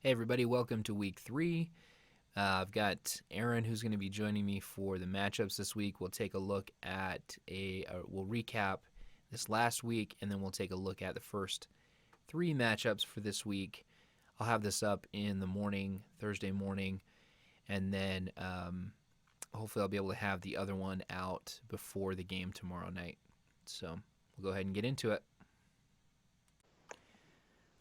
Hey, everybody, welcome to week 3. I've got Aaron who's going to be joining me for the matchups this week. We'll take a look at we'll recap this last week, and then we'll take a look at the first 3 matchups for this week. I'll have this up in the morning, Thursday morning, and then hopefully I'll be able to have the other one out before the game tomorrow night. So we'll go ahead and get into it.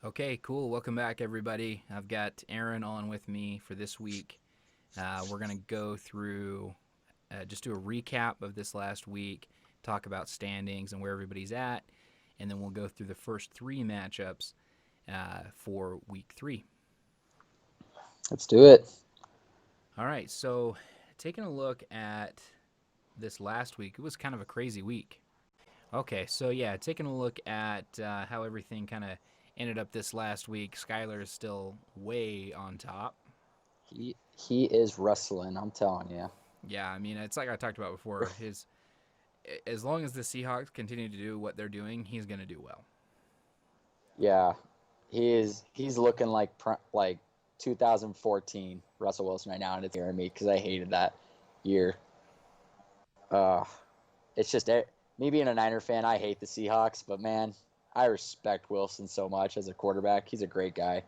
Okay, cool. Welcome back, everybody. I've got Aaron on with me for this week. We're going to go through, just do a recap of this last week, talk about standings and where everybody's at, and then we'll go through the first 3 matchups for week 3. Let's do it. All right, so taking a look at this last week, it was kind of a crazy week. Okay, so yeah, taking a look at how everything kind of ended up this last week, Skyler is still way on top. He is wrestling, I'm telling you. Yeah, I mean, it's like I talked about before. As long as the Seahawks continue to do what they're doing, he's going to do well. Yeah, he's looking like 2014 Russell Wilson right now, and it's scaring me because I hated that year. Uh, it's just me being a Niner fan, I hate the Seahawks, but man, I respect Wilson so much as a quarterback. He's a great guy.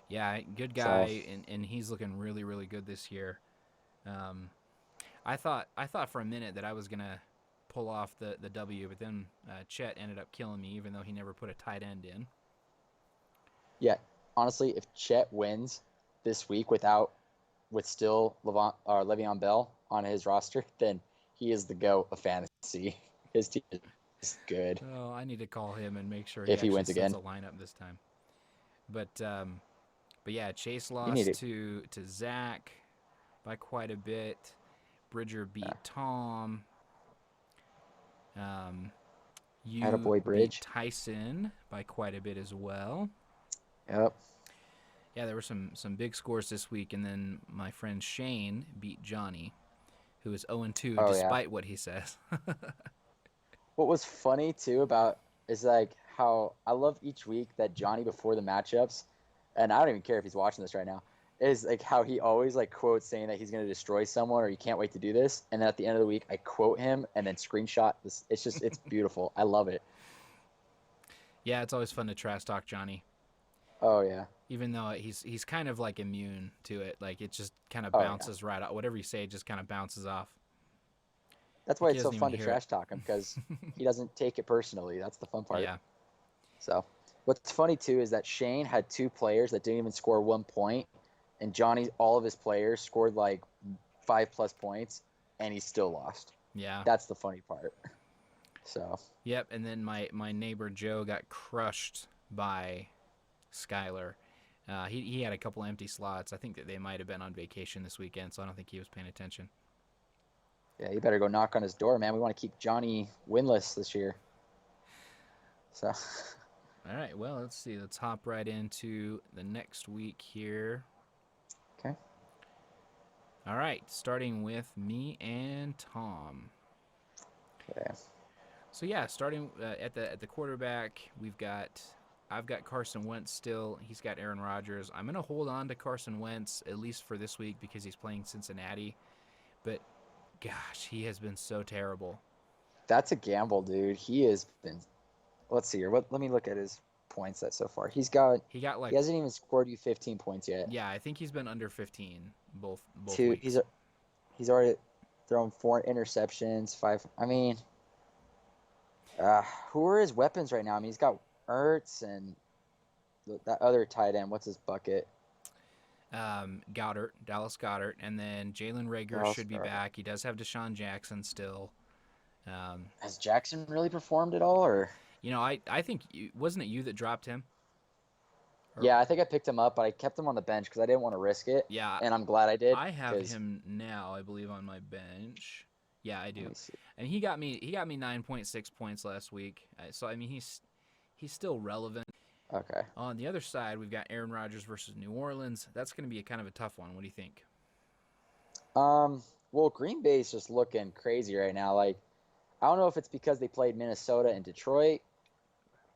Yeah, good So guy, and he's looking really, really good this year. Um, I thought for a minute that I was gonna pull off the W, but then Chet ended up killing me, even though he never put a tight end in. yeah, honestly, if Chet wins this week with still Le'Veon Bell on his roster, then he is the GOAT of fantasy. His team is good Oh, I need to call him and make sure he if he actually wins sets again. a lineup this time. But yeah, Chase You need lost it. to Zach by quite a bit. Bridger Yeah. beat Tom. Um, you Attaboy beat Bridge. Tyson by quite a bit as well. Yep. Yeah, there were some big scores this week, and then my friend Shane beat Johnny, who is 0-2 Oh yeah. despite what he says. What was funny too about is like how I love each week that Johnny before the matchups, and I don't even care if he's watching this right now, is like how he always like quotes saying that he's gonna destroy someone or he can't wait to do this, and then at the end of the week I quote him and then screenshot this. It's beautiful. I love it. Yeah, it's always fun to trash talk Johnny, Oh yeah. even though he's kind of like immune to it. Like it just kind of Oh yeah. bounces right out. Whatever you say, just kind of bounces off. That's why Like he it's so doesn't even fun to hear it. trash talk him because he doesn't take it personally. That's the fun part. Yeah. So, what's funny too is that Shane had 2 players that didn't even score 1 point, and Johnny, all of his players scored like 5+ points, and he still lost. Yeah. That's the funny part. So, Yep. And then my neighbor Joe got crushed by Skyler. He had a couple empty slots. I think that they might have been on vacation this weekend, so I don't think he was paying attention. yeah, you better go knock on his door, man. We want to keep Johnny winless this year. So, All right, well, let's see. Let's hop right into the next week here. okay. All right, starting with me and Tom. Okay. So yeah, starting at the quarterback, I've got Carson Wentz still. He's got Aaron Rodgers. I'm gonna hold on to Carson Wentz at least for this week because he's playing Cincinnati. But gosh, he has been so terrible. That's a gamble, dude. He has been. Let's see here. Let me look at his points that so far. He got He like hasn't even scored you 15 points yet. yeah, I think he's been under 15 both Two. weeks. He's already thrown 4 interceptions. Five. I mean, who are his weapons right now? I mean, he's got Ertz and that other tight end. What's his bucket? Goddard, Dallas Goddard, and then Jalen Rager Dallas should be Goedert. back. He does have Deshaun Jackson still. Um, Has Jackson really performed at all? Or I think wasn't it you that dropped him? Or yeah, I think I picked him up, but I kept him on the bench because I didn't want to risk it, yeah, and I'm glad I did I have because him now. I believe on my bench. Yeah, I let do, me see. and he got me 9.6 points last week. So I mean he's still relevant. Okay. On the other side, we've got Aaron Rodgers versus New Orleans. That's going to be a kind of a tough one. What do you think? Well, Green Bay's just looking crazy right now. Like, I don't know if it's because they played Minnesota and Detroit.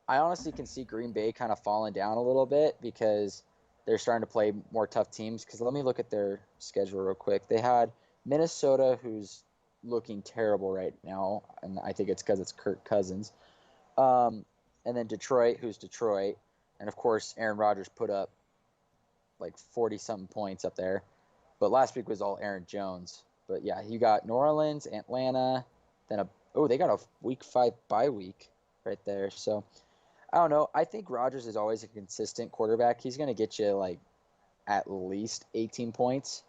I honestly can see Green Bay kind of falling down a little bit because they're starting to play more tough teams. Because let me look at their schedule real quick. They had Minnesota, who's looking terrible right now, and I think it's because it's Kirk Cousins. And then Detroit, who's Detroit, and of course Aaron Rodgers put up like 40 something points up there. But last week was all Aaron Jones. But yeah, you got New Orleans, Atlanta, then they got a week 5 bye week right there. So I don't know. I think Rodgers is always a consistent quarterback. He's going to get you like at least 18 points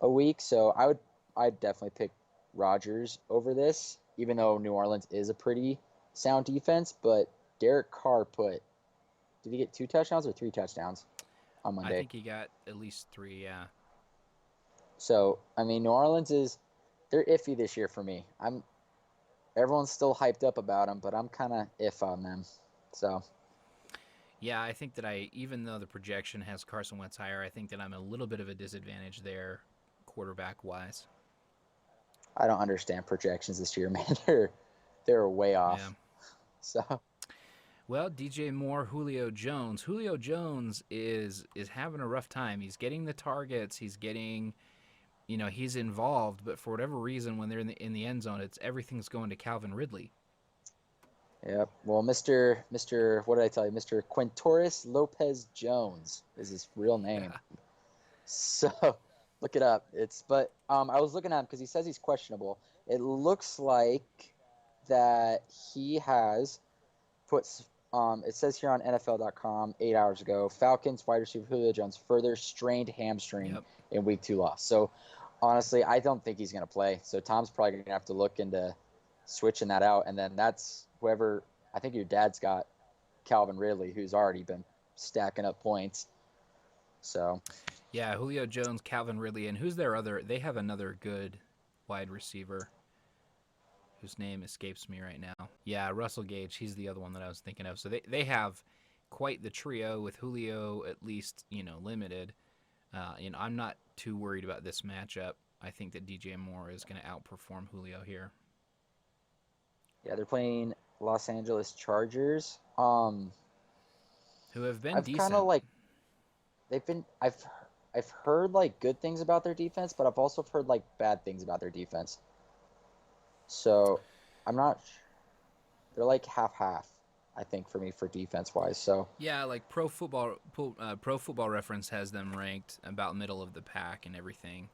a week. So I'd definitely pick Rodgers over this, even though New Orleans is a pretty sound defense. But Derek Carr did he get 2 touchdowns or 3 touchdowns on I Monday? think he got at least 3. Yeah. So I mean, New Orleans they're iffy this year for me. Everyone's still hyped up about them, but I'm kind of iff on them. So Yeah, I think that even though the projection has Carson Wentz higher, I think that I'm a little bit of a disadvantage there, quarterback wise. I don't understand projections this year, man. They're way Yeah. off. So Well, DJ Moore, Julio Jones. Julio Jones is having a rough time. He's getting the targets. He's getting, he's involved, but for whatever reason, when they're in the end zone, everything's going to Calvin Ridley. yep. Well, Mr. What did I tell you? Mr. Quintoris Lopez Jones is his real name. Yeah. So look it up. I was looking at him because he says he's questionable. It looks like that he has put. It says here on NFL.com 8 hours ago, Falcons wide receiver Julio Jones further strained hamstring Yep. in week 2 loss. So honestly, I don't think he's going to play. So Tom's probably going to have to look into switching that out, and then that's whoever. I think your dad's got Calvin Ridley, who's already been stacking up points. So Yeah, Julio Jones, Calvin Ridley, and who's their other? They have another good wide receiver whose name escapes me right now. Yeah, Russell Gage. He's the other one that I was thinking of. So they have quite the trio with Julio at least limited. I'm not too worried about this matchup. I think that DJ Moore is going to outperform Julio here. yeah, they're playing Los Angeles Chargers. Who have been I've kind of decent. like I've heard like good things about their defense, but I've also heard like bad things about their defense. So I'm not. They're like half, I think, for me for defense wise. So Yeah, like Pro Football Reference has them ranked about middle of the pack and everything.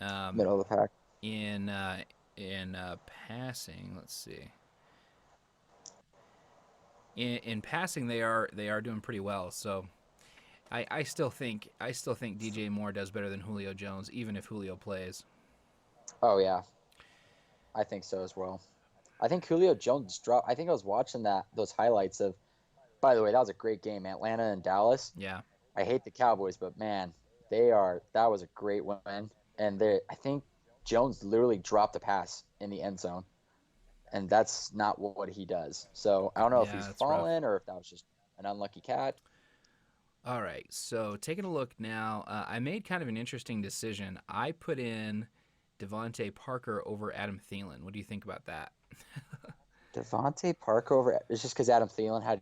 Um, middle of the pack. in passing, let's see. In passing, they are doing pretty well. So I still think DJ Moore does better than Julio Jones, even if Julio plays. Oh yeah, I think so as well. I think Julio Jones dropped. I think I was watching those highlights of. By the way, that was a great game, Atlanta and Dallas. Yeah, I hate the Cowboys, but man, that was a great win. And I think Jones literally dropped a pass in the end zone, and that's not what he does. So I don't know if yeah, he's that's rough. fallen or if that was just an unlucky catch. All right, so taking a look now, I made kind of an interesting decision. I put in Devontae Parker over Adam Thielen. What do you think about that? Devontae Parker over. It's just because Adam Thielen had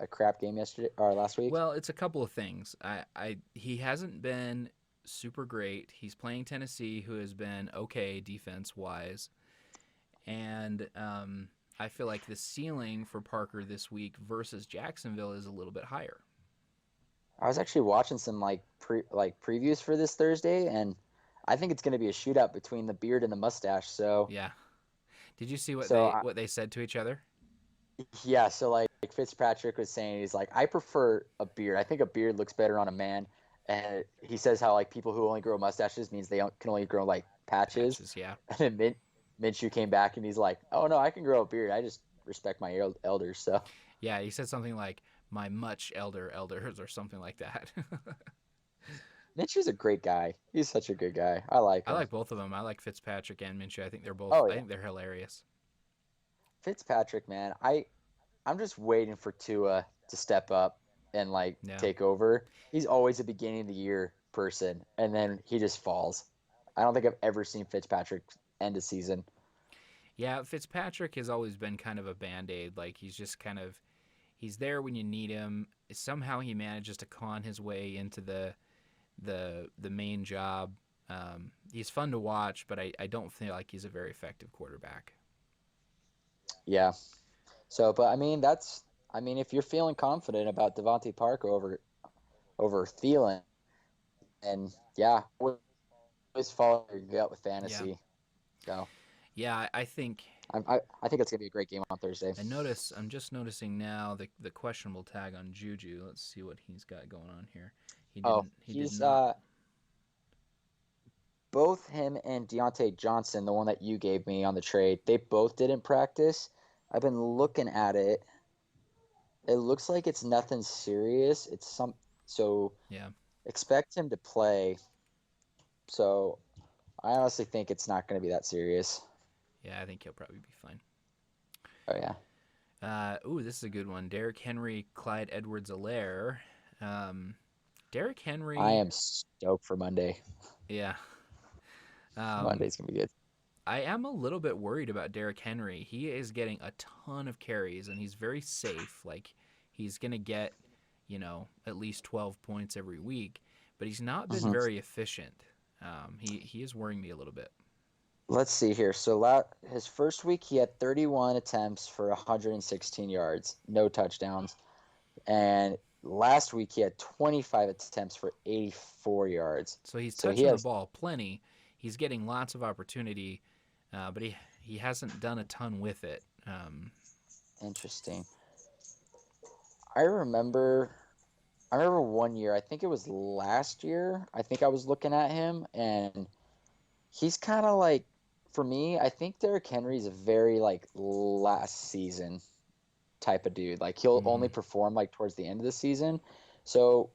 a crap game yesterday or last week. Well, it's a couple of things. He hasn't been super great. He's playing Tennessee, who has been okay defense wise, and I feel like the ceiling for Parker this week versus Jacksonville is a little bit higher. I was actually watching some previews for this Thursday, and I think it's going to be a shootout between the beard and the mustache. So Yeah. Did you see what so they said to each other? yeah, so like Fitzpatrick was saying, he's like, I prefer a beard. I think a beard looks better on a man. And he says how like people who only grow mustaches means can only grow like patches. Patches, yeah. And then Minshew came back and he's like, oh no, I can grow a beard. I just respect my elders. So Yeah, he said something like my much elder elders or something like that. Minshew's a great guy. He's such a good guy. I like I him. like both of them. I like Fitzpatrick and Minshew. I think they're both. Oh I yeah, think they're hilarious. Fitzpatrick, man. I'm just waiting for Tua to step up and like Yeah. take over. He's always a beginning of the year person, and then he just falls. I don't think I've ever seen Fitzpatrick end a season. Yeah, Fitzpatrick has always been kind of a band-aid. Like he's just kind of He's there when you need him. Somehow he manages to con his way into the main job. He's fun to watch, but I don't feel like he's a very effective quarterback. Yeah. So, but I mean, if you're feeling confident about Devontae Parker over Thielen, and yeah, always follow your gut with Yeah, fantasy. So, yeah. I think I think it's gonna be a great game on Thursday. I'm just noticing now the questionable tag on Juju. Let's see what he's got going on here. Oh, He did he's not. both him and Deontay Johnson, the one that you gave me on the trade, they both didn't practice. I've been looking at it. It looks like it's nothing serious. So Yeah, expect him to play. So I honestly think it's not going to be that serious. yeah. I think he'll probably be fine. Oh yeah, Ooh, this is a good one. Derrick Henry, Clyde Edwards-Helaire. Um, Derrick I Henry, am stoked for Monday. yeah. Um, Monday's gonna be good. I am a little bit worried about Derrick Henry. He is getting a ton of carries, and he's very safe. Like, he's going to get, at least 12 points every week, but he's not been Hmm. very efficient. He is worrying me a little bit. Let's see here. So his first week he had 31 attempts for 116 yards, no touchdowns, and last week he had 25 attempts for 84 yards. So he's So he touching the has ball plenty. He's getting lots of opportunity, but he hasn't done a ton with it. interesting. I remember I remember one year, I think it was last year, I think I was looking at him and he's kind of like for me, I think Derrick Henry's a very like last season type of dude. Like he'll Mm-hmm. only perform like towards the end of the season. So,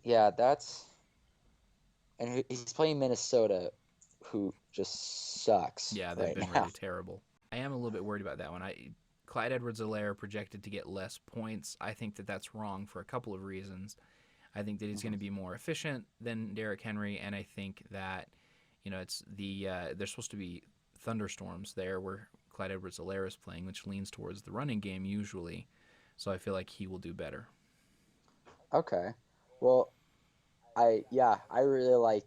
yeah, he's playing Minnesota who just sucks Yeah, they've right been now. really terrible. I am a little bit worried about that one. Clyde Edwards-Helaire projected to get less points. I think that that's wrong for a couple of reasons. I think that he's going Mhm. to be more efficient than Derrick Henry, and I think that it's there's supposed to be thunderstorms there where Clyde Edwards-Helaire is playing, which leans towards the running game usually. So I feel like he will do better. Okay. Well, I really like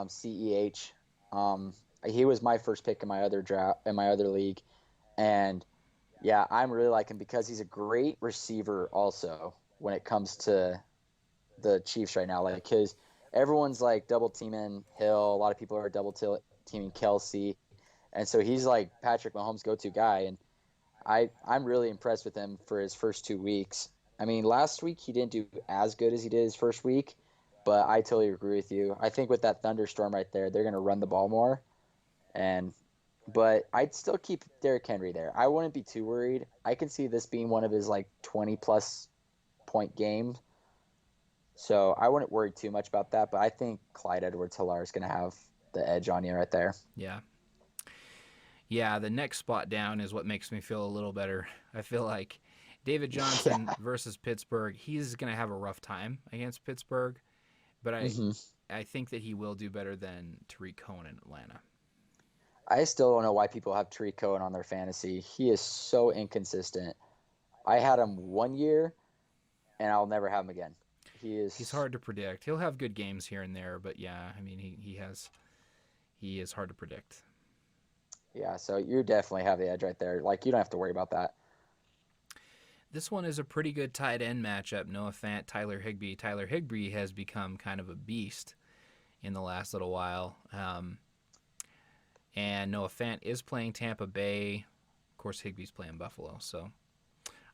CEH. Um, he was my first pick in my other draft in my other league, and yeah, I'm really liking because he's a great receiver also when it comes to the Chiefs right now. Like, because everyone's like double teaming Hill, a lot of people are teaming Kelsey, and so he's like Patrick Mahomes' go-to guy, and I'm really impressed with him for his first 2 weeks. I mean, last week he didn't do as good as he did his first week, but I totally agree with you. I think with that thunderstorm right there, they're going to run the ball more, and but I'd still keep Derrick Henry there. I wouldn't be too worried. I can see this being one of his like 20 plus point games. So I wouldn't worry too much about that, but I think Clyde Edwards-Helaire is going to have the edge on you right there. Yeah. Yeah, the next spot down is what makes me feel a little better. I feel like David Johnson Yeah. versus Pittsburgh, he's going to have a rough time against Pittsburgh, but Hmm. I think that he will do better than Tariq Cohen in Atlanta. I still don't know why people have Tariq Cohen on their fantasy. He is so inconsistent. I had him 1 year, and I'll never have him again. He He's is, hard to predict. He'll have good games here and there, but yeah, I mean he is hard to predict. yeah. So you definitely have the edge right there. Like you don't have to worry about that. This one is a pretty good tight end matchup. Noah Fant, Tyler Higbee. Tyler Higbee has become kind of a beast in the last little while. And Noah Fant is playing Tampa Bay. Of course, Higbee's playing Buffalo. So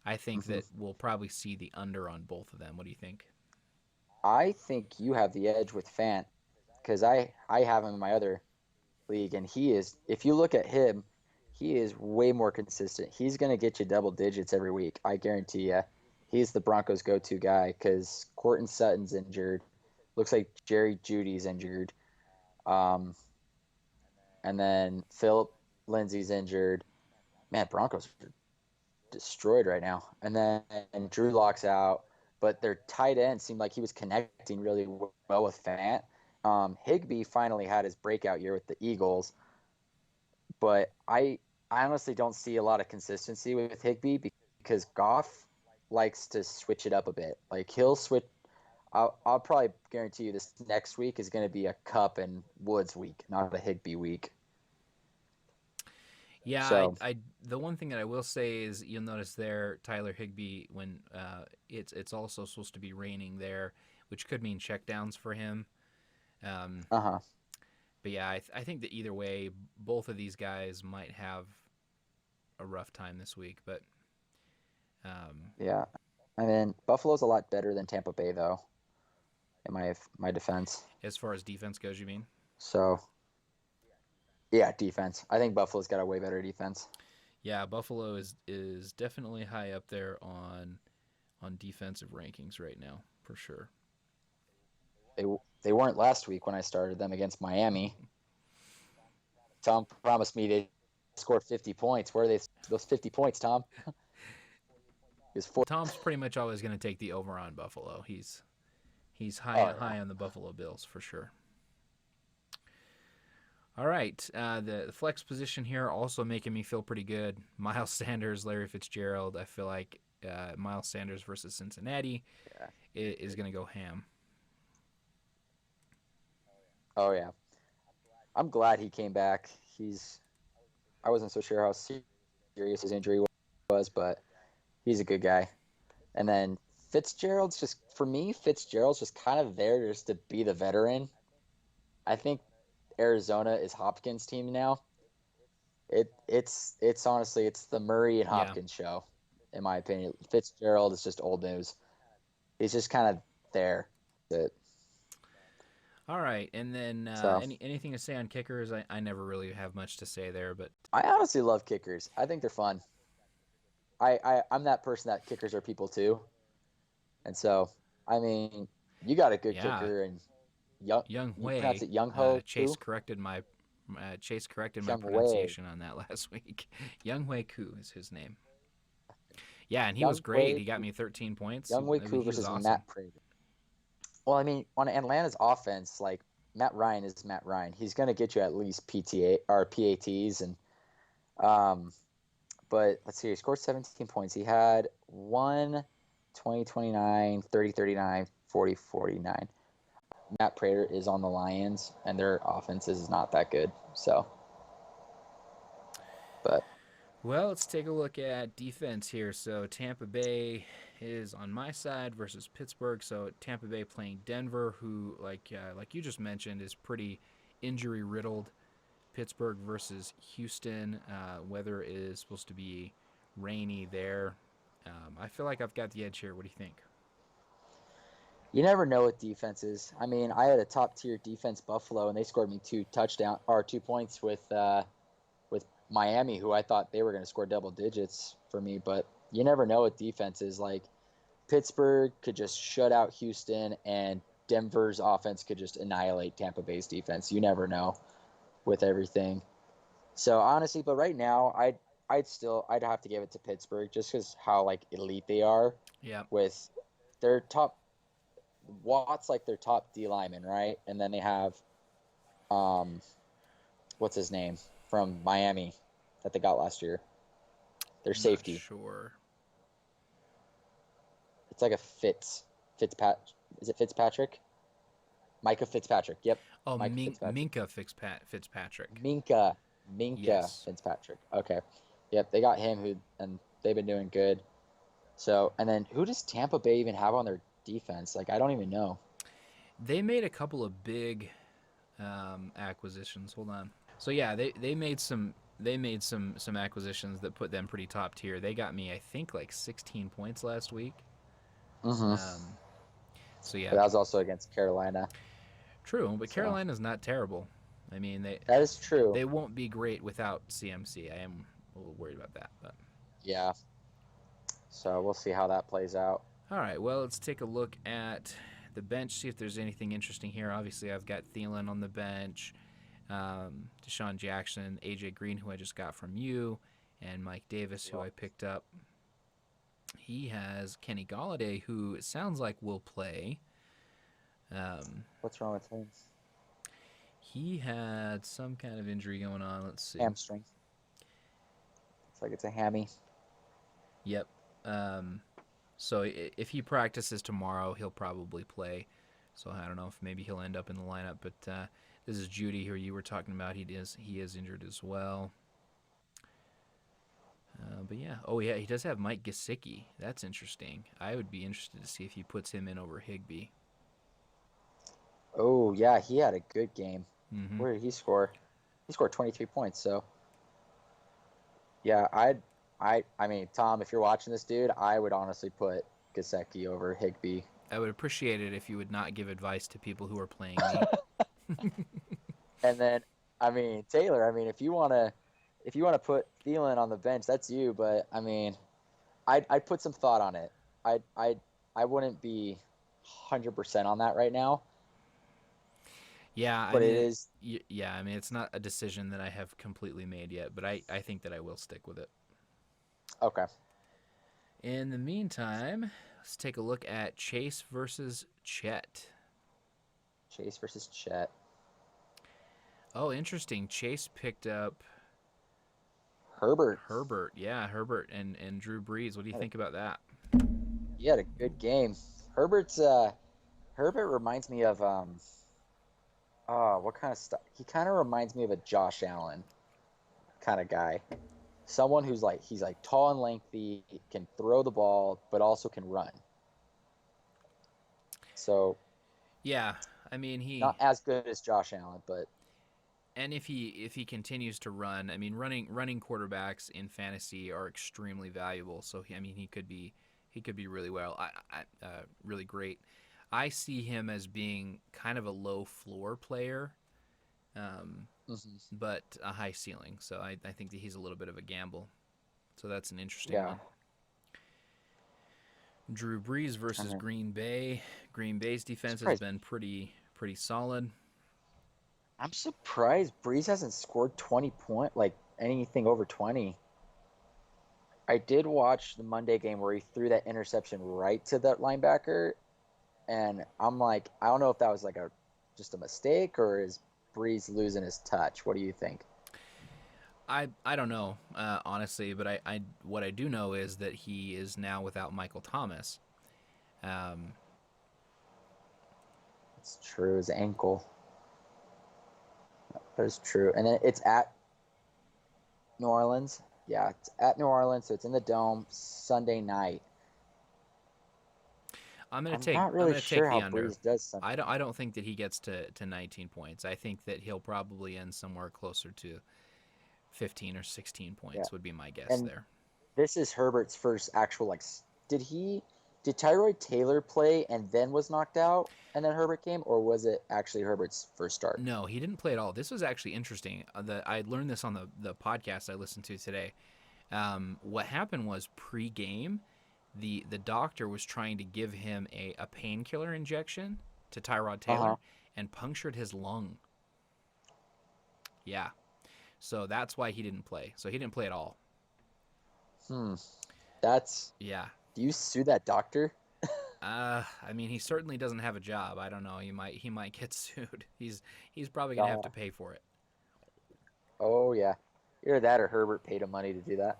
I think Hmm. that we'll probably see the under on both of them. What do you think? I think you have the edge with Fant because I have him in my other league, and he is. If you look at him, he is way more consistent. He's going to get you double digits every week. I guarantee you. He's the Broncos' go-to guy because Cortland Sutton's injured. Looks like Jerry Judy's injured. Um, and then Philip Lindsay's injured. Man, Broncos are destroyed right now. And then Drew Lock's out, but their tight end seemed like he was connecting really well with Fant. Higbee finally had his breakout year with the Eagles, but I honestly don't see a lot of consistency with Higbee because Goff. likes to switch it up a bit. Like he'll switch. I'll probably guarantee you this next week is going to be a Cup and Woods week, not a Higby week. Yeah, So the one thing that I will say is you'll notice there Tyler Higbee when it's also supposed to be raining there, which could mean checkdowns for him. Um, uh-huh. but yeah, I think that either way, both of these guys might have a rough time this week. But Yeah. I mean, Buffalo's a lot better than Tampa Bay though, in my defense. as far as defense goes, you mean? So yeah, defense. I think Buffalo's got a way better defense. Yeah, Buffalo is definitely high up there on defensive rankings right now for sure. They they weren't last week when I started them against Miami. Tom promised me they scored 50 points. Where are they those 50 points, Tom? It was four. Tom's pretty much always going to take the over on Buffalo. He's Oh high yeah. on the Buffalo Bills for sure. All right, the flex position here also making me feel pretty good. Miles Sanders, Larry Fitzgerald. I feel like Miles Sanders versus Cincinnati Yeah. is going to go ham. Oh yeah. I'm glad he came back. I wasn't so sure how serious his injury was, but he's a good guy. And then Fitzgerald's just kind of there just to be the veteran. I think Arizona is Hopkins' team now. It's honestly it's the Murray and Yeah. Hopkins show, in my opinion. Fitzgerald is just old news. He's just kind of there. It. All right, and then So anything to say on kickers? I never really have much to say there, but I honestly love kickers. I think they're fun. I'm that person that kickers are people too. And so I mean, you got a good yeah, kicker and Young Young you pronounce Hui. it Young Ho Chase Koo? corrected my Young Wei. pronunciation on that last week. Young Hui Koo is his name. Yeah, and he was Young great. Wei He got me 13 points. Young Wei I mean, Koo he was versus awesome. Matt Prater. Well, I mean, on Atlanta's offense, like Matt Ryan is Matt Ryan. He's going to get you at least PTA or PATs and um but let's see, he scored 17 points. He had 20, 29, 30, 39, 40, 49. Matt Prater is on the Lions and their offense is not that good. So, but Well, let's take a look at defense here. So Tampa Bay is on my side versus Pittsburgh. So Tampa Bay playing Denver, who like you just mentioned is pretty injury riddled. Pittsburgh versus Houston. Weather is supposed to be rainy there. I feel like I've got the edge here. What do you think? you never know with defenses. I mean, I had a top tier defense Buffalo and they scored me 2 points with Miami, who I thought they were going to score double digits for me. But you never know with defenses. Like Pittsburgh could just shut out Houston, and Denver's offense could just annihilate Tampa Bay's defense. You never know with everything. So honestly, but right now, I'd have to give it to Pittsburgh just because how like elite they are Yeah, with their top Watt's like their top D lineman, right? And then they have um, what's his name from Miami that they got last year. Their I'm not safety. sure. It's like a Is it Fitzpatrick? Micah Fitzpatrick. Yep, Oh, Micah Fitzpatrick. Minka Fitzpatrick. Minka. Minka Yes. Fitzpatrick. Okay. Yep, they got him and they've been doing good. So, and then who does Tampa Bay even have on their defense? Like, I don't even know. They made a couple of big acquisitions. Hold on. So yeah, they made some acquisitions that put them pretty top tier. They got me I think like 16 points last week. Mm-hmm. Um, so But yeah, that was also against Carolina. true. But So Carolina's not terrible. I mean that is true. they won't be great without CMC. I am a little worried about that, but Yeah. So we'll see how that plays out. all right. Well, let's take a look at the bench. See if there's anything interesting here. Obviously, I've got Thielen on the bench. Deshaun Jackson, AJ Green, who I just got from you, and Mike Davis, who I picked up. He has Kenny Galladay, who it sounds like will play. What's wrong with him? He had some kind of injury going on. Let's see. Hamstring. It's like it's a hammy. Yep. Um, So if he practices tomorrow, he'll probably play. So I don't know if maybe he'll end up in the lineup. But this is Judy, who you were talking about. He is injured as well. But yeah, oh yeah, he does have Mike Gesicki. That's interesting. I would be interested to see if he puts him in over Higby. Oh yeah, he had a good game. Mm-hmm. Where did he score? He scored 23 points. So yeah, I mean, Tom, if you're watching this, dude, I would honestly put Gasecki over Higby. I would appreciate it if you would not give advice to people who are playing me. And then, I mean, Taylor, I mean, if you wanna put Thielen on the bench, that's you. But I mean, I'd put some thought on it. I wouldn't be 100% on that right now, Yeah, I but it mean, is yeah, I mean, it's not a decision that I have completely made yet, but I think that I will stick with it. okay. In the meantime, let's take a look at Chase versus Chet. Chase versus Chet. Oh, interesting. Chase picked up Herbert. Herbert. Yeah, Herbert and Drew Brees. What do you think about that? He had a good game. Herbert reminds me of what kind of stuff? He kind of reminds me of a Josh Allen kind of guy. Someone who's like he's like tall and lengthy, can throw the ball, but also can run. So Yeah, I mean he not as good as Josh Allen, but and if he continues to run, I mean running quarterbacks in fantasy are extremely valuable. So I mean he could be really really great. I see him as being kind of a low floor player, mhm. but a high ceiling. So I think that he's a little bit of a gamble. So that's an interesting Yeah. one. Drew Brees I versus mean, Green Bay. Green Bay's defense has surprised. been pretty solid. I'm surprised Breeze hasn't scored like anything over 20. I did watch the Monday game where he threw that interception right to that linebacker, and I'm like, I don't know if that was like a just a mistake or is Breeze losing his touch. What do you think? I don't know honestly, but I what I do know is that he is now without Michael Thomas. Um, It's true. His ankle. That is true. And then it's at New Orleans. Yeah, it's at New Orleans, so it's in the dome Sunday night. I'm gonna I'm take not I'm really gonna take sure the how under. Breeze does Sunday I night. don't think that he gets to 19 points. I think that he'll probably end somewhere closer to 15 or 16 Yeah, points would be my guess and there. this is Herbert's first actual like. Did Tyrod Taylor play and then was knocked out and then Herbert came, or was it actually Herbert's first start? No, he didn't play at all. This was actually interesting. I learned this on the podcast I listened to today. What happened was pre-game, the doctor was trying to give him a painkiller injection to Tyrod Uh huh. Taylor and punctured his lung. Yeah, so that's why he didn't play. So he didn't play at all. Hmm. That's. Yeah. Do you sue that doctor? I mean, he certainly doesn't have a job. I don't know. He might get sued. He's probably gonna have to Oh. pay for it. Oh yeah. Either that or Herbert paid him money to do that.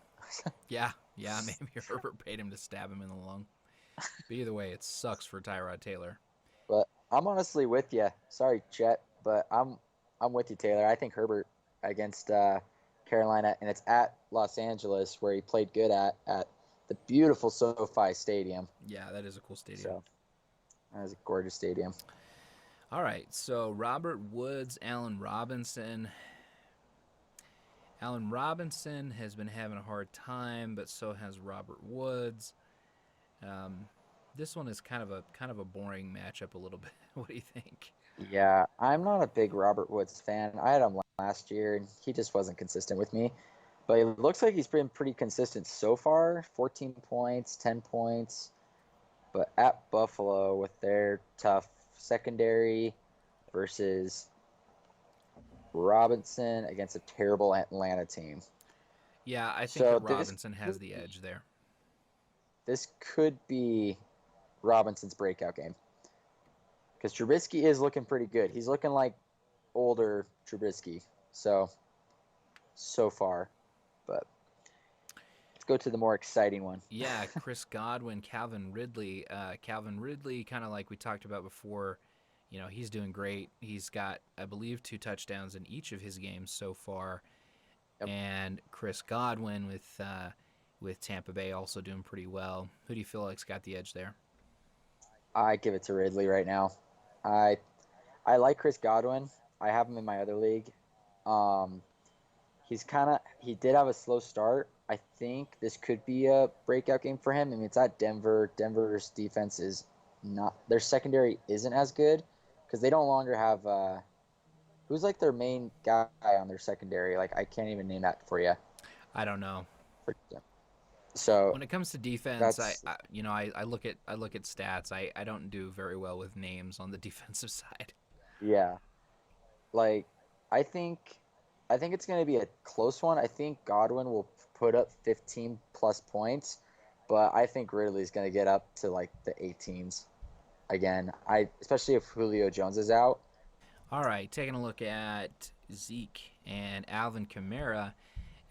Yeah, yeah. Maybe Herbert paid him to stab him in the lung. But either way, it sucks for Tyrod Taylor. But I'm honestly with you. Sorry, Chet, but I'm with you, Taylor. I think Herbert against Carolina, and it's at Los Angeles where he played good at the beautiful SoFi Stadium. Yeah, that is a cool stadium. So that is a gorgeous stadium. All right, so Robert Woods, Allen Robinson. Allen Robinson has been having a hard time, but so has Robert Woods. Um, this one is kind of a boring matchup a little bit. What do you think? Yeah, I'm not a big Robert Woods fan. I had him last year, and he just wasn't consistent with me. But it looks like he's been pretty consistent so far. 14 points, 10 points. But at Buffalo with their tough secondary versus Robinson against a terrible Atlanta team. Yeah, I think that So Robinson has the edge there. this could be Robinson's breakout game because Trubisky is looking pretty good. He's looking like older Trubisky. So far, but Let's go to the more exciting one. Yeah, Chris Godwin, Calvin Ridley. Calvin Ridley, kind of like we talked about before, he's doing great. He's got, I believe, 2 touchdowns in each of his games so far. Yep. And Chris Godwin with Tampa Bay also doing pretty well. Who do you feel like's got the edge there? I give it to Ridley right now. I I like Chris Godwin. I have him in my other league. Um, he did have a slow start. I think this could be a breakout game for him. I mean, it's at Denver. Denver's defense is not their secondary isn't as good because they don't longer have who's like their main guy on their secondary. Like I can't even name that for you. I don't know. So When it comes to defense, that's I look at stats. I don't do very well with names on the defensive side. yeah. Like I think I think it's going to be a close one. I think Godwin will put up 15 plus points, but I think Ridley's going to get up to like the 18s again. I especially if Julio Jones is out. All right, taking a look at Zeke and Alvin Kamara.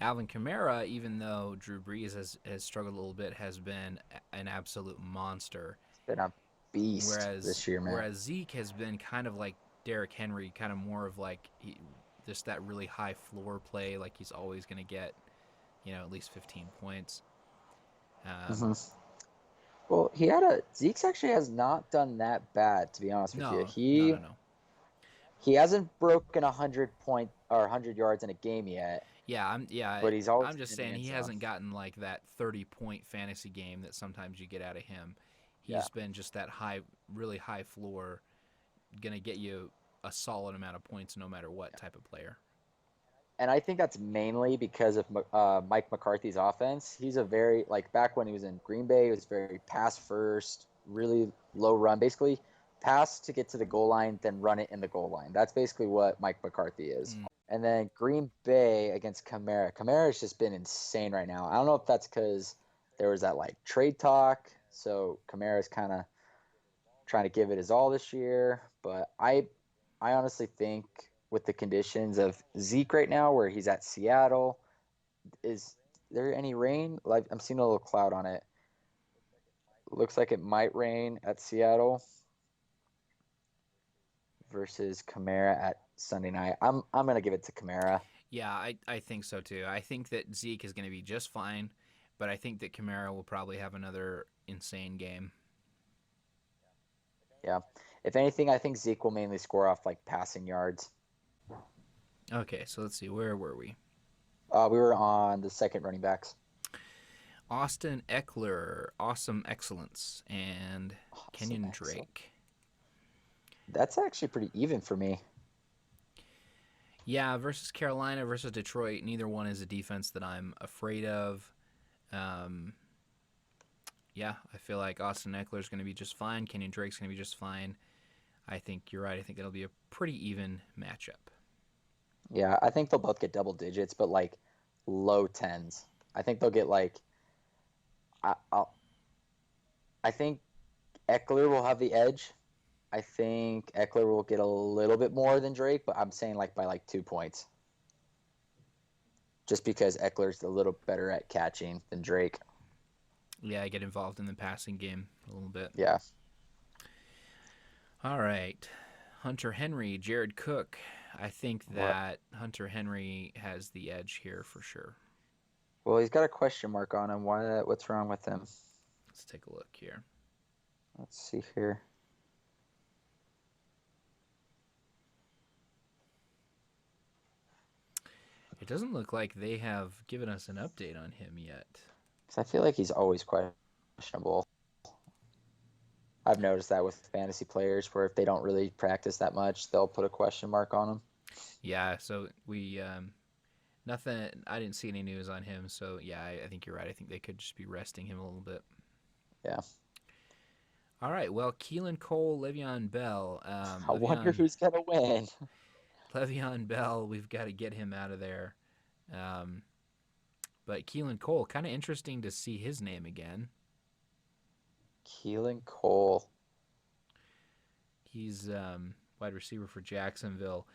Alvin Kamara, even though Drew Brees has struggled a little bit, has been an absolute monster. It's been a beast Whereas this year, man. whereas Zeke has been kind of like Derrick Henry, kind of more of like just that really high floor play. Like he's always going to get at least 15 points. hmm Well, Zeke's actually has not done that bad to be honest with you. No, no, no, no. He hasn't broken 100 point or 100 yards in a game yet, Yeah, but he's always I'm just been in the saying end he zone. hasn't gotten like that 30-point fantasy game that sometimes you get out of him. Yeah. He's been just that really high floor, gonna get you a solid amount of points no matter what type of player. And I think that's mainly because of Mike McCarthy's offense. He's a very like back when he was in Green Bay, he was very pass first, really low run, basically pass to get to the goal line, then run it in the goal line. That's basically what Mike McCarthy is. Mm. And then Green Bay against Kamara. Kamara's just been insane right now. I don't know if that's because there was that like trade talk, so Kamara's kind of trying to give it his all this year. But I honestly think with the conditions of Zeke right now, where he's at Seattle, is there any rain? Like I'm seeing a little cloud on it. Looks like it might rain at Seattle versus Kamara at Sunday night. I'm gonna give it to Kamara. Yeah, I think so too. I think that Zeke is going to be just fine, but I think that Kamara will probably have another insane game. Yeah. If anything, I think Zeke will mainly score off like passing yards. Okay, so let's see. Where were we? We were on the second running backs. Austin Eckler, awesome excellence, and Kenyon Drake. That's actually pretty even for me. Yeah, versus Carolina versus Detroit. Neither one is a defense that I'm afraid of. Um, yeah, I feel like Austin Eckler is going to be just fine. Kenyon Drake's going to be just fine. I think you're right. I think it'll be a pretty even matchup. Yeah, I think they'll both get double digits, but like low tens. I think they'll get like I, I'll, I think Eckler will have the edge. I think Eckler will get a little bit more than Drake, but I'm saying like by like 2 points. Just because Eckler's a little better at catching than Drake. Yeah, I get involved in the passing game a little bit. Yeah. All right. Hunter Henry, Jared Cook. I think that Hunter Henry has the edge here for sure. Well, he's got a question mark on him. What's wrong with him? Let's take a look here. Let's see here. It doesn't look like they have given us an update on him yet. 'Cause I feel like he's always questionable. I've noticed that with fantasy players where if they don't really practice that much, they'll put a question mark on them. Yeah, so we nothing. I didn't see any news on him, so yeah, I think you're right. I think they could just be resting him a little bit. Yeah. All right. Well, Keelan Cole, Le'Veon Bell. I wonder who's going to win. Le'Veon Bell. We've got to get him out of there. But Keelan Cole, kind of interesting to see his name again. Keelan Cole. He's wide receiver for Jacksonville.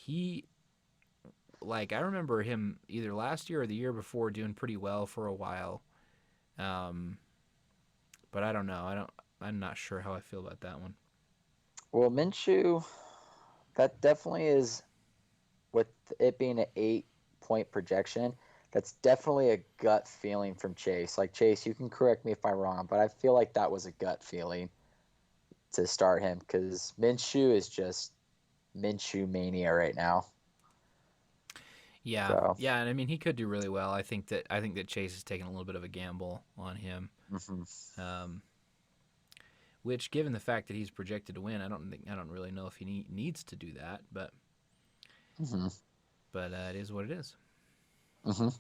I remember him either last year or the year before doing pretty well for a while. Um, but I don't know. I'm not sure how I feel about that one. Well, Minshew, that definitely is, with it being an 8 point projection, that's definitely a gut feeling from Chase. Like, Chase, you can correct me if I'm wrong, but I feel like that was a gut feeling to start him because Minshew is just Minshew mania right now. Yeah, So, yeah, and I mean he could do really well. I think that Chase is taking a little bit of a gamble on him. mhm. Um, which, given the fact that he's projected to win, I don't really know if he needs to do that, Mhm. but it is what it is. Mhm.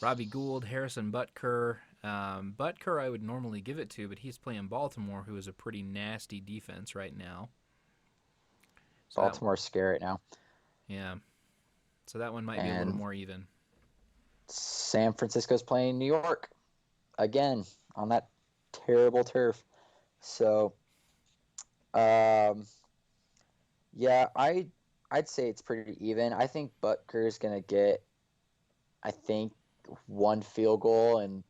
Robbie Gould, Harrison Butker. Butker, I would normally give it to, but he's playing Baltimore, who is a pretty nasty defense right now. So that, Baltimore's scary right now, yeah, so that one might be a little and more even. San Francisco's playing New York again on that terrible turf. So, um, yeah, I'd say it's pretty even. I think Butker's gonna get, I think, one field goal, and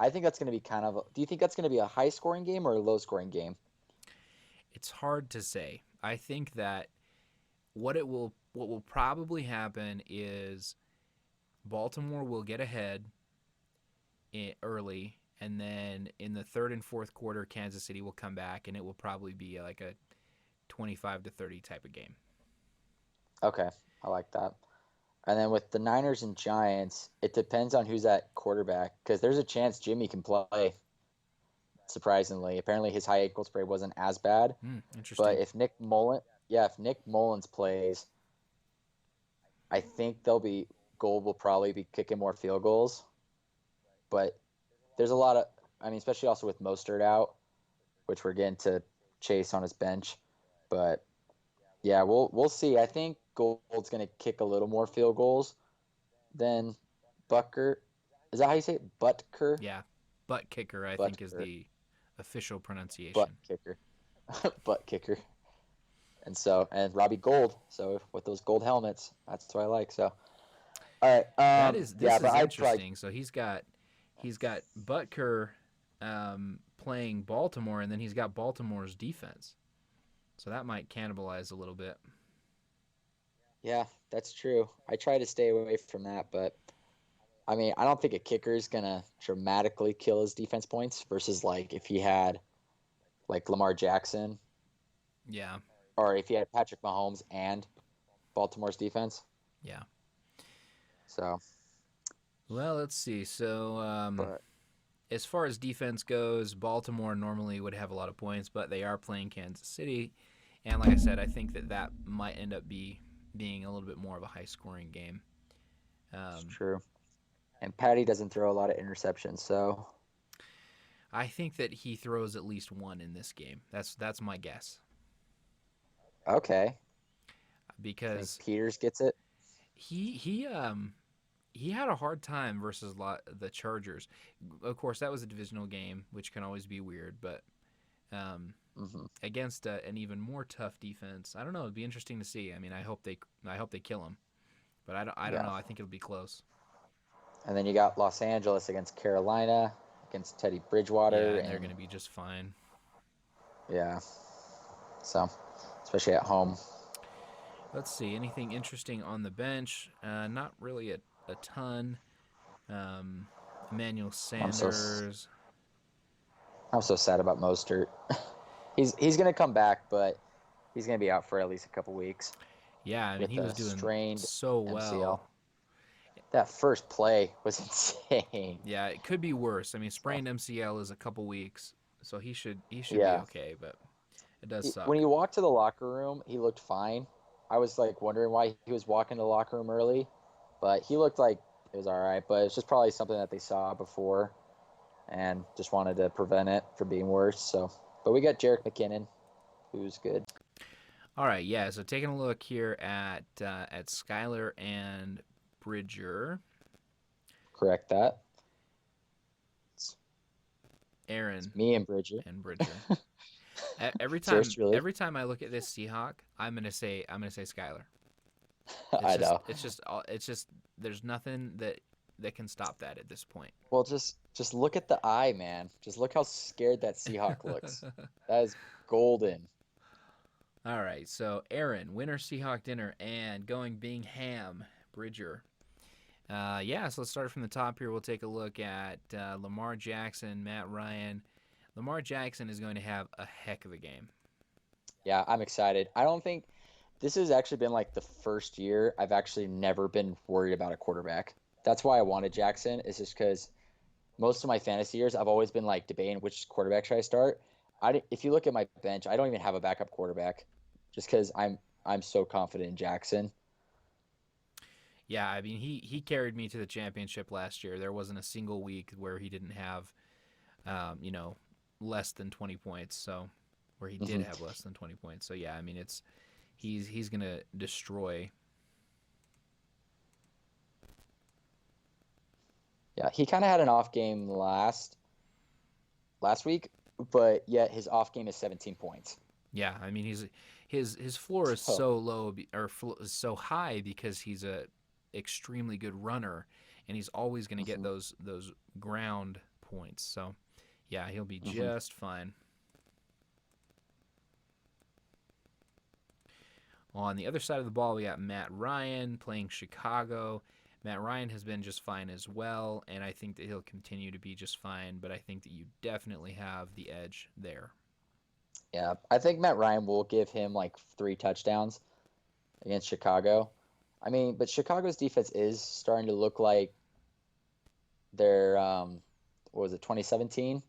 I think that's gonna be kind of. Do you think that's gonna be a high scoring game or a low scoring game? It's hard to say. I think that what will probably happen is Baltimore will get ahead early, and then in the third and fourth quarter, Kansas City will come back, and it will probably be like a 25-30 type of game. Okay, I like that. And then with the Niners and Giants, it depends on who's at quarterback because there's a chance Jimmy can play. Surprisingly, apparently his high ankle sprain wasn't as bad. But Interesting. if Nick Mullins plays, I think Gold will probably be kicking more field goals. But there's a lot of, I mean, especially also with Mostert out, which we're getting to Chase on his bench. But yeah, we'll see. I think Gold's gonna kick a little more field goals than Bucker. Is that how you say it? Butker? Yeah, butt kicker, I think, is Butker. the official Butt pronunciation. kicker. Butt kicker. And Robbie Gold. So with those gold helmets, that's what I like. So all right. Yeah, This but is I'd probably interesting. So he's got Butker playing Baltimore, and then he's got Baltimore's defense. So that might cannibalize a little bit. yeah, that's true. I try to stay away from that, but I mean, I don't think a kicker is gonna dramatically kill his defense points versus like if he had like Lamar Jackson Yeah, or if he had Patrick Mahomes and Baltimore's defense. yeah. So, Well, let's see. So but as far as defense goes, Baltimore normally would have a lot of points, but they are playing Kansas City, and like I said, I think that might end up being a little bit more of a high scoring game. it's Um, true. And Patty doesn't throw a lot of interceptions, so I think that he throws at least one in this game. That's my guess okay. I think because Peters gets it. he he um he had a hard time versus the Chargers. Of course, that was a divisional game, which can always be weird, but um, Hmm. against an even more tough defense, I don't know. It'd be interesting to see. I mean, I hope they kill him, but I don't Yeah. know. I think it'll be close. And then you got Los Angeles against Carolina, against Teddy Yeah, Bridgewater, and they're going and to be just fine. yeah, so especially at home. Let's see. Anything interesting on the bench? Not really a ton. Um, Emmanuel I'm so Sanders. I'm so sad about Mostert. He's gonna come back, but he's gonna be out for at least a couple weeks Yeah, I mean, with he was a doing strained so well. MCL. That first play was insane. Yeah, it could be worse. I mean, So sprained MCL is a couple weeks, so he should be yeah, okay, but it does when suck. he walked to the locker room, he looked fine. I was like wondering why he was walking to the locker room early, but he looked like it was all right. But it's just probably something that they saw before and just wanted to prevent it from being worse. So, but we got Jarek McKinnon, who's good. All right, yeah. So taking a look here at Skyler and Bridger, Correct that. Aaron It's me and Bridger. and Bridger. Every Cheers, time truly. every time I look at this Seahawk, I'm gonna say Skyler. I know. It's just there's nothing that can stop that at this point. Well, just Just look at the eye, man. Just look how scared that Seahawk looks. That is golden. All right, so Aaron, winner Seahawk dinner, and going being ham, Bridger. Yeah, so let's start from the top here. We'll take a look at Lamar Jackson, Matt Ryan. Lamar Jackson is going to have a heck of a game. Yeah, I'm excited. I don't think this has actually been like the first year I've actually never been worried about a quarterback. That's why I wanted Jackson, is just because most of my fantasy years I've always been like debating which quarterback should I start. If you look at my bench, I don't even have a backup quarterback, just because I'm so confident in Jackson. Yeah, I mean he carried me to the championship last year. There wasn't a single week where he didn't have, you know, less than 20 points. So where he did Hmm. have less than 20 points. So yeah, I mean he's gonna destroy. Yeah, he kind of had an off game last week, but yet his off game is 17 points. Yeah, I mean his floor is So, so low so high because he's a extremely good runner, and he's always going to get hmm those ground points. So yeah, he'll be hmm just fine. On the other side of the ball, we got Matt Ryan playing Chicago. Matt Ryan has been just fine as well, and I think that he'll continue to be just fine, but I think that you definitely have the edge there. yeah, I think Matt Ryan will give him like 3 touchdowns against Chicago. I mean, but Chicago's defense is starting to look like their what was it, 2017,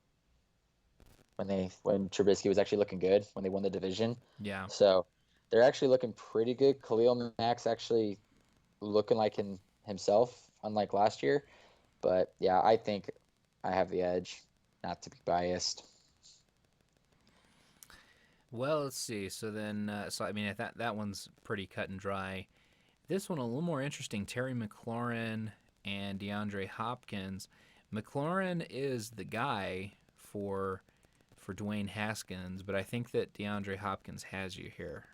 when Trubisky was actually looking good when they won the division. Yeah. So they're actually looking pretty good. Khalil Mack's actually looking like himself, unlike last year. But yeah, I think I have the edge, not to be biased. Well, let's see. So I mean, that one's pretty cut and dry. This one a little more interesting. Terry McLaurin and DeAndre Hopkins. McLaurin is the guy for Dwayne Haskins, but I think that DeAndre Hopkins has you here.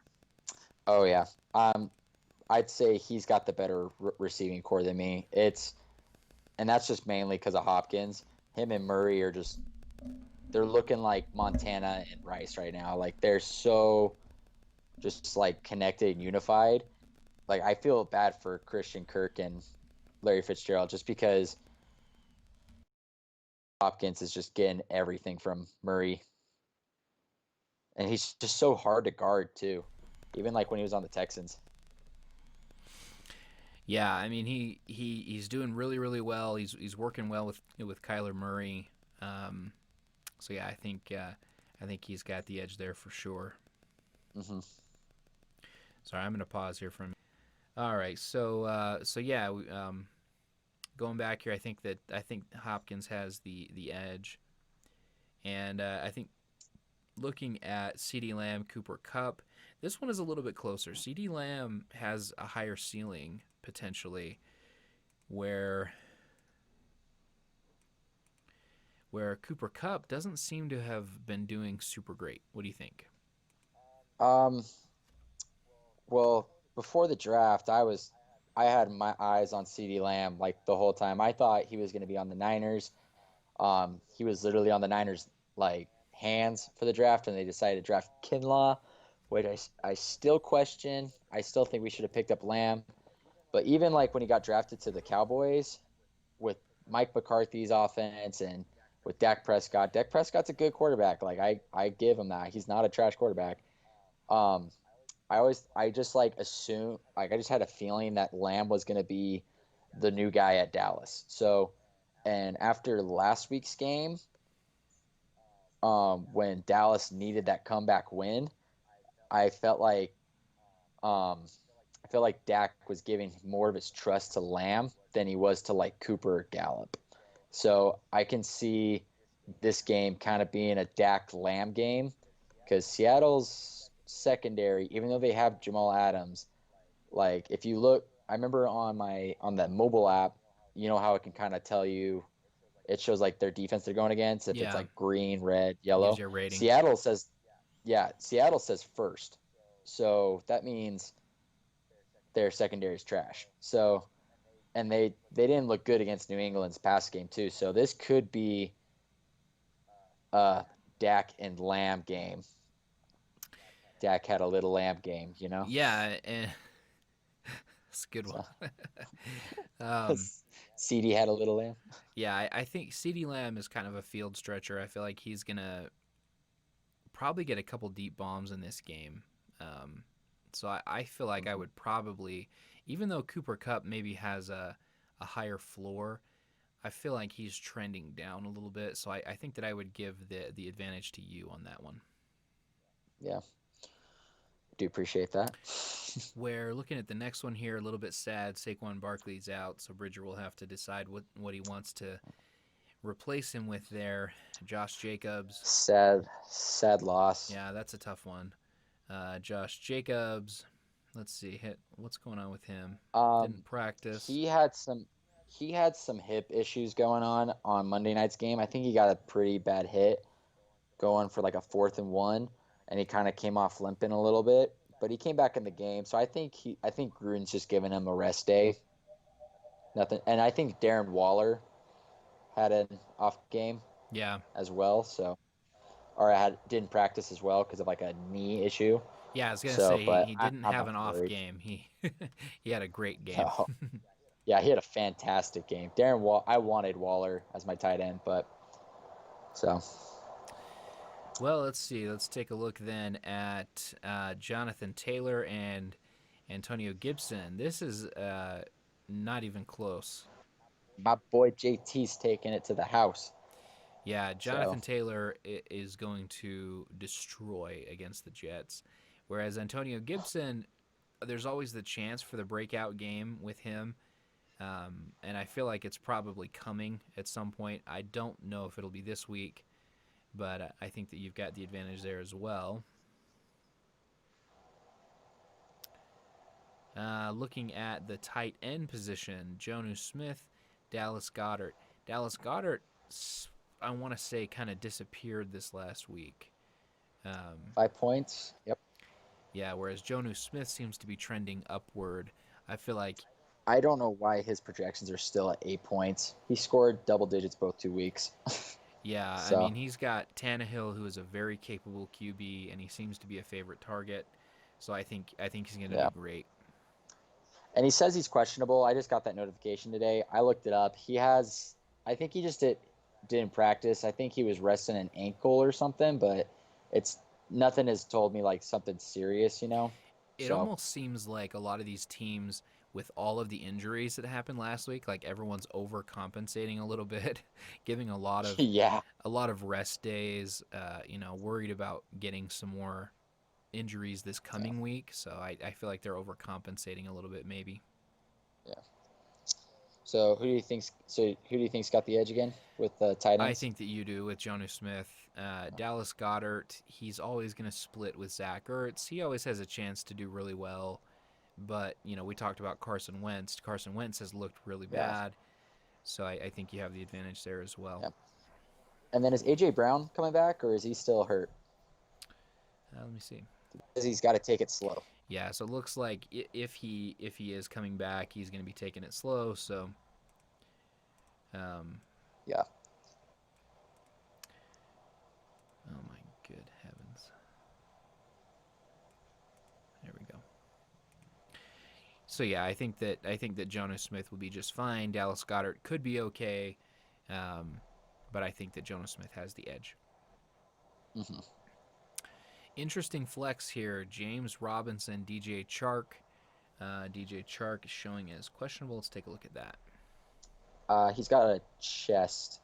Oh yeah, um, I'd say he's got the better receiving core than me. And that's just mainly because of Hopkins. Him and Murray are just they're looking like Montana and Rice right now. Like they're so just like connected and unified. Like I feel bad for Christian Kirk and Larry Fitzgerald just because Hopkins is just getting everything from Murray, and he's just so hard to guard too. Even like when he was on the Texans. Yeah, I mean he's doing really well. He's working well with Kyler Murray. Um, so yeah, I think he's got the edge there for sure. Hmm. Sorry, I'm gonna pause here for a minute. All right, so yeah, going back here, I think Hopkins has the edge, and I think looking at CeeDee Lamb, Cooper Cup, this one is a little bit closer. CeeDee Lamb has a higher ceiling potentially, where Cooper Cup doesn't seem to have been doing super great. What do you think? Um, well, before the draft, I had my eyes on CeeDee Lamb like the whole time. I thought he was going to be on the Niners. He was literally on the Niners like hands for the draft, and they decided to draft Kinlaw, which I still question. I still think we should have picked up Lamb. But even like when he got drafted to the Cowboys with Mike McCarthy's offense and with Dak Prescott's a good quarterback. Like I give him that. He's not a trash quarterback. Um, I just like assume like I just had a feeling that Lamb was gonna be the new guy at Dallas. So, and after last week's game, when Dallas needed that comeback win, I felt like um, I felt like Dak was giving more of his trust to Lamb than he was to like Cooper or Gallup. So I can see this game kind of being a Dak Lamb game because Seattle's secondary, even though they have Jamal Adams, like if you look, I remember on that mobile app, you know how it can kind of tell you it shows like their defense they're going against if it's Yeah, like green, red, gives yellow. you a rating. Seattle says yeah, Seattle says first. So that means their secondary is trash. So and they didn't look good against New England's pass game too. So this could be a Dak and Lamb game. Dak had a little Lamb game, you know. Yeah, and it's a good one. So um, CD had a little Lamb. yeah, I think CeeDee Lamb is kind of a field stretcher. I feel like he's gonna probably get a couple deep bombs in this game. Um, so I feel like I Mhm. would probably, even though Cooper Cup maybe has a higher floor, I feel like he's trending down a little bit. So I think that I would give the advantage to you on that one. Yeah, do appreciate that. Where looking at the next one here, a little bit sad. Saquon Barkley's out, so Bridger will have to decide what he wants to replace him with there. Josh Jacobs. Sad loss. Yeah, that's a tough one. Josh Jacobs. Let's see. What's going on with him? Um, Didn't practice. he had some hip issues going on Monday night's game. I think he got a pretty bad hit going for like a 4th and 1, and he kind of came off limping a little bit. But he came back in the game, so I think Gruden's just giving him a rest day. Nothing, and I think Darren Waller had an off game Yeah. as well. So, or didn't practice as well because of like a knee issue. Yeah, I was gonna So, say but he didn't I'm have not an off worried. game. He he had a great game. No. Yeah, he had a fantastic game. I wanted Waller as my tight end, but so Well, let's see. Let's take a look then at Jonathan Taylor and Antonio Gibson. This is not even close. my boy JT's taking it to the house. Yeah, So Jonathan Taylor is going to destroy against the Jets, whereas Antonio Gibson, there's always the chance for the breakout game with him, and I feel like it's probably coming at some point. I don't know if it'll be this week, but I think that you've got the advantage there as well. Looking at the tight end position, Jonu Smith, Dallas Goddard. Dallas Goddard, I want to say, kind of disappeared this last week. 5 points. Yep. Yeah, whereas Jonu Smith seems to be trending upward. I feel like, I don't know why his projections are still at 8 points. He scored double digits both 2 weeks. yeah, I So mean, he's got Tannehill, who is a very capable QB, and he seems to be a favorite target. So I think he's going to do yeah. great. And he says he's questionable. I just got that notification today. I looked it up. I think he just didn't practice. I think he was resting an ankle or something, but it's nothing has told me like something serious, you know? It So, almost seems like a lot of these teams with all of the injuries that happened last week, like everyone's overcompensating a little bit, giving yeah. a lot of rest days. Worried about getting some more injuries this Yeah. coming week. So I feel like they're overcompensating a little bit, maybe. Yeah. Who do you think's got the edge again with the tight I ends? think that you do with Jonu Smith. Dallas Goddard, he's always going to split with Zach Ertz. He always has a chance to do really well. But, we talked about Carson Wentz. Carson Wentz has looked really Yeah. bad. So I think you have the advantage there as well. Yeah. And then is AJ Brown coming back or is he still hurt? Let me see. Because he's got to take it slow. Yeah, so it looks like if he is coming back, he's going to be taking it slow. So, um, Yeah. oh my good heavens, there we go. So yeah, I think that Jonas Smith will be just fine. Dallas Goddard could be okay, um, but I think that Jonas Smith has the edge. Hmm. Interesting flex here. James Robinson, DJ Chark. DJ Chark is showing as questionable. Let's take a look at that. He's got a chest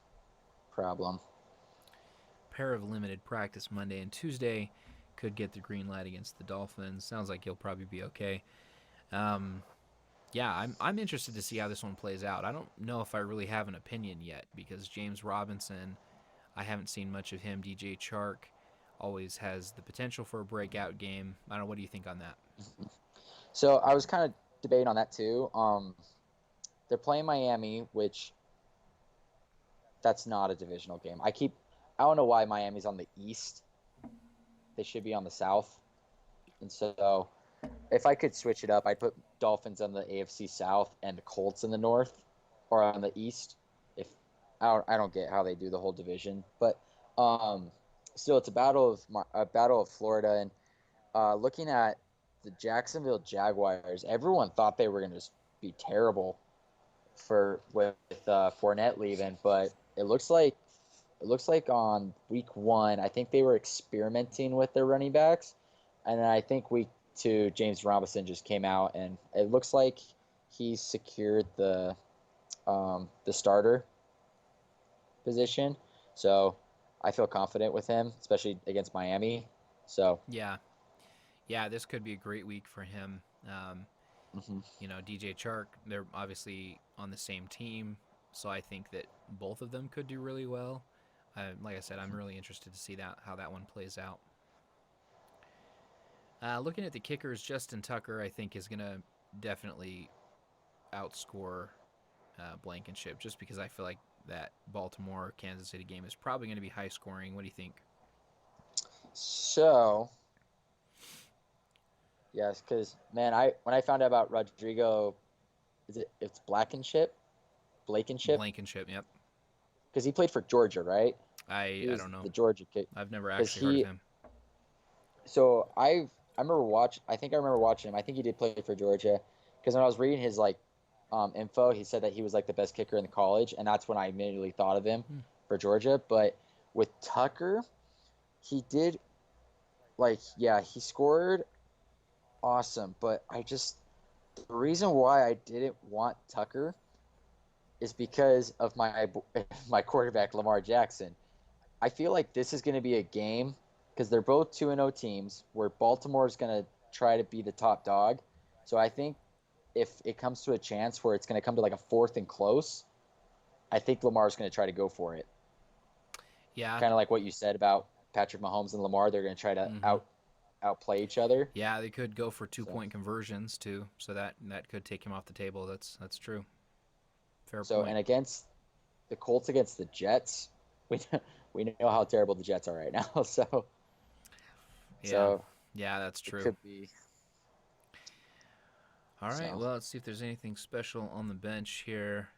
problem. Pair of limited practice Monday and Tuesday. Could get the green light against the Dolphins. Sounds like he'll probably be okay. Um, yeah, I'm interested to see how this one plays out. I don't know if I really have an opinion yet because James Robinson, I haven't seen much of him. DJ Chark always has the potential for a breakout game. I don't know. What do you think on that? So I was kind of debating on that too. They're playing Miami, which that's not a divisional game. I don't know why Miami's on the East. They should be on the South. And so if I could switch it up, I'd put Dolphins on the AFC South and the Colts in the North or on the East. If I don't get how they do the whole division, but um, still, it's a battle of Florida. And looking at the Jacksonville Jaguars, everyone thought they were going to be terrible with Fournette leaving, but it looks like on week 1, I think they were experimenting with their running backs, and then I think week 2, James Robinson just came out, and it looks like he secured the starter position. So I feel confident with him, especially against Miami. So Yeah, yeah, this could be a great week for him. mhm. DJ Chark, they're obviously on the same team, so I think that both of them could do really well. Like I said, I'm really interested to see that how that one plays out. Looking at the kickers, Justin Tucker, I think, is going to definitely outscore Blankenship just because I feel like that Baltimore Kansas City game is probably going to be high scoring. What do you think? So yes, because man, I when I found out about Rodrigo, it's Blankenship, Blankenship, yep. because he played for Georgia, right? He I was don't know. the Georgia kid. I've never Because actually heard of he, him. so I remember I think I remember watching him. I think he did play for Georgia, because when I was reading his info, he said that he was like the best kicker in the college, and that's when I immediately thought of him Hmm. for Georgia. But with Tucker, he did yeah, he scored awesome. But the reason why I didn't want Tucker is because of my quarterback Lamar Jackson. I feel like this is going to be a game because they're both 2-0 teams where Baltimore is going to try to be the top dog. So I think if it comes to a chance where it's going to come to like a fourth and close, I think Lamar's going to try to go for it. Yeah. Kind of like what you said about Patrick Mahomes and Lamar, they're going to try to Mm-hmm. outplay each other. Yeah, they could go for two So point conversions too, so that could take him off the table. That's true. Fair so point. and against the Colts against the Jets, we we know how terrible the Jets are right now. So Yeah, so yeah, that's it true. could be All right, so. well, let's see if there's anything special on the bench here.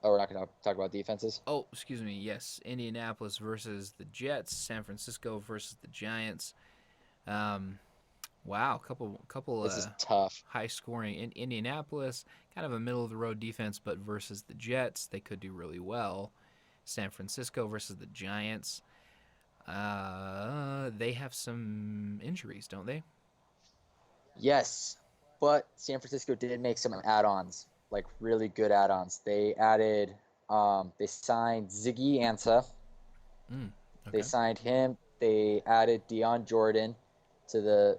Oh, we're not going to talk about defenses. Oh, excuse me. Yes, Indianapolis versus the Jets. San Francisco versus the Giants. Um, wow, couple This is tough. high scoring in Indianapolis. Kind of a middle of the road defense, but versus the Jets, they could do really well. San Francisco versus the Giants. They have some injuries, don't they? Yes, but San Francisco did make some add-ons, like really good add-ons. They signed Ziggy Ansah. Mm, They okay. signed him. They added Dion Jordan to the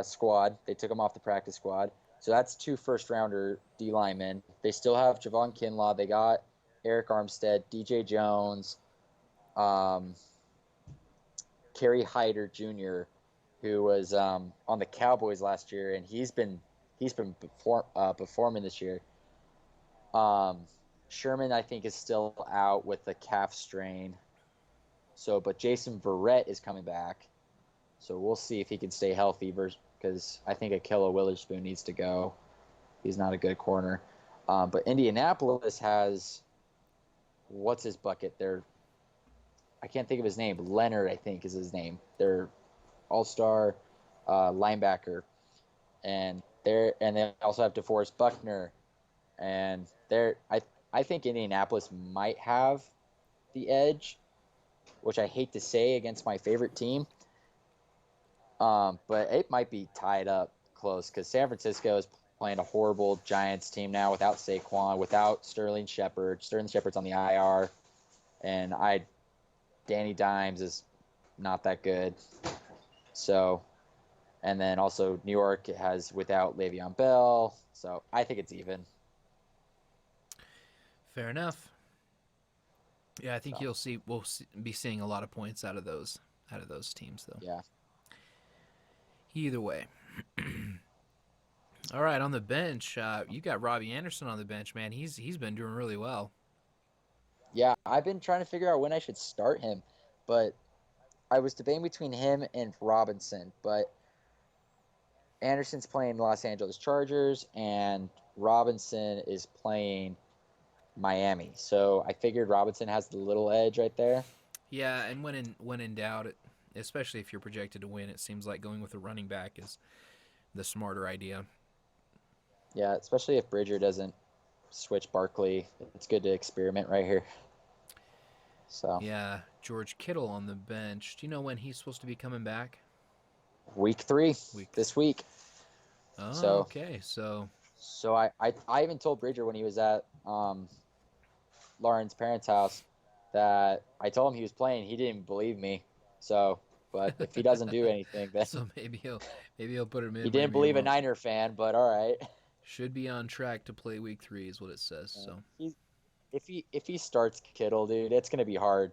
squad. They took him off the practice squad. So that's 2 first-rounder D linemen. They still have Javon Kinlaw. They got Eric Armstead, DJ Jones, um, Kerry Hyder Jr., who was on the Cowboys last year, and he's been performing this year. Um, Sherman, I think, is still out with the calf strain. So, but Jason Verrett is coming back. So we'll see if he can stay healthy. Because I think Akilla Witherspoon needs to go. He's not a good corner. But Indianapolis has what's his bucket? I can't think of his name. Leonard, I think, is his name. Their all-star linebacker, and they also have DeForest Buckner, and I think Indianapolis might have the edge, which I hate to say against my favorite team, but it might be tied up close because San Francisco is playing a horrible Giants team now without Saquon, without Sterling Shepard. Sterling Shepard's on the IR, and Danny Dimes is not that good. So, and then also New York has without Le'Veon Bell. So I think it's even. Fair enough. Yeah, I think So be seeing a lot of points out of those teams though. yeah, Either way. All right, on the bench, you got Robbie Anderson on the bench, man. He's been doing really well. yeah. I've been trying to figure out when I should start him, but I was debating between him and Robinson. But Anderson's playing Los Angeles Chargers, and Robinson is playing Miami. So I figured Robinson has the little edge right there. Yeah, and when in doubt, especially if you're projected to win, it seems like going with a running back is the smarter idea. Yeah, especially if Bridger doesn't switch Barkley. It's good to experiment right here. So Yeah, George Kittle on the bench. Do you know when he's supposed to be coming back? week 3 Week. this week. Oh, So okay. So I even told Bridger when he was at Lauren's parents' house that I told him he was playing. He didn't believe me. So, but if he doesn't do anything, then so maybe he'll put him he in. didn't Maybe he believe a won't. Niner fan. But all right. Should be on track to play week 3 is what it says. So He's if he starts Kittle, dude, it's gonna be hard.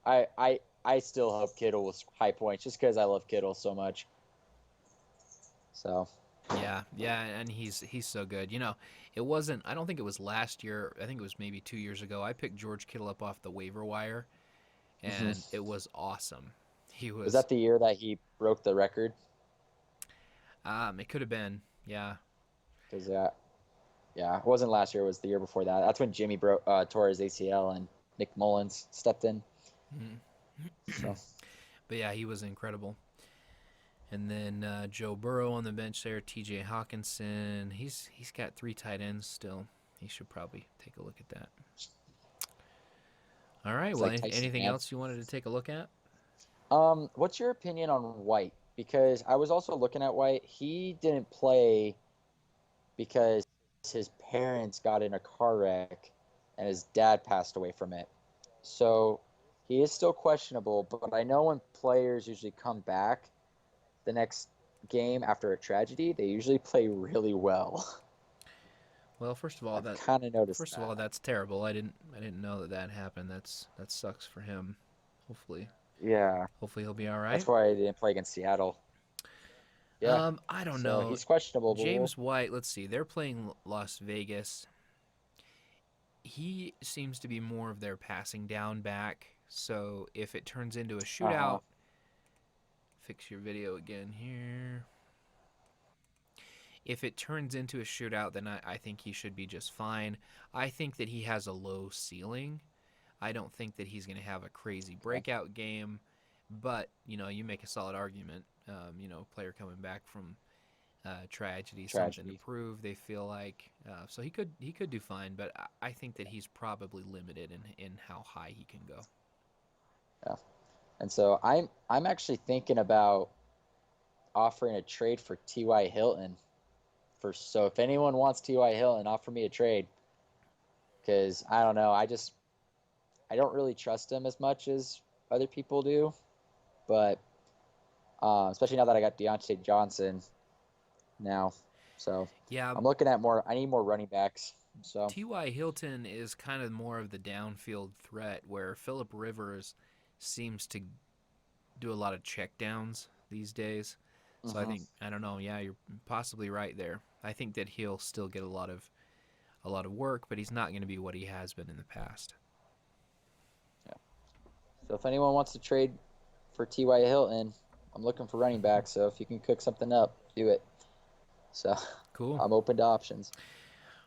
I still hope Kittle will score high points just because I love Kittle so much. So yeah, and he's so good. It wasn't. I don't think it was last year. I think it was maybe 2 years ago. I picked George Kittle up off the waiver wire, and it was awesome. He was was. that the year that he broke the record? It could have been. Yeah. Because yeah, it wasn't last year. It was the year before that. That's when Jimmy tore his ACL and Nick Mullins stepped in. So But yeah, he was incredible. And then Joe Burrow on the bench there, T.J. Hawkinson. He's got 3 tight ends still. He should probably take a look at that. All right. it's Well, like Tyson, anything man. else you wanted to take a look at? What's your opinion on White? Because I was also looking at White. He didn't play because his parents got in a car wreck and his dad passed away from it. So he is still questionable, but I know when players usually come back the next game after a tragedy, they usually play really well. Well, first of all, I've kind of noticed first of all that. that's terrible. I didn't know that happened. That sucks for him. Hopefully, Yeah, hopefully he'll be all that's right. why I didn't play against Seattle. Yeah, I don't so know. he's questionable. James White. Let's see. They're playing Las Vegas. He seems to be more of their passing down back. So if it turns into a Uh huh. shootout, fix your video again here. If it turns into a shootout, then I think he should be just fine. I think that he has a low ceiling. I don't think that he's going to have a crazy breakout game, but you make a solid argument. Player coming back from tragedy, something to Tragedy. prove. They feel like so he could do fine, but I think that he's probably limited in how high he can go. Yeah. And so I'm actually thinking about offering a trade for T.Y. Hilton. So if anyone wants T.Y. Hilton, offer me a trade because I don't know. I don't really trust him as much as other people do, but especially now that I got Deontay Johnson now, so Yeah, I'm looking at more. I need more running backs. So T.Y. Hilton is kind of more of the downfield threat, where Philip Rivers seems to do a lot of checkdowns these days. So I don't know. Yeah, you're possibly right there. I think that he'll still get a lot of work, but he's not going to be what he has been in the past. yeah. So if anyone wants to trade for T.Y. Hilton, I'm looking for running back. So if you can cook something up, do it. So Cool. I'm open to options.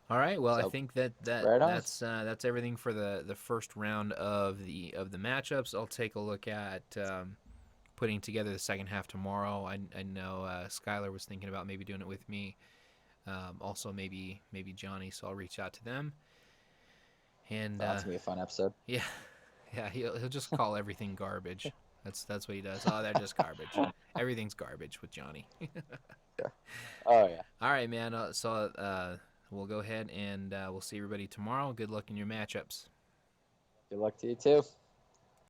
All right. Well, I So think that right on. that's everything for the first round of the matchups. I'll take a look at putting together the second half tomorrow. I know Skylar was thinking about maybe doing it with me. Also, maybe Johnny. So I'll reach out to them. And That's gonna be a fun episode. yeah, yeah, he'll just call everything garbage. That's what he does. Oh, they're just garbage. Everything's garbage with Johnny. Yeah. Oh yeah. All right, man. So we'll go ahead and we'll see everybody tomorrow. Good luck in your matchups. Good luck to you too.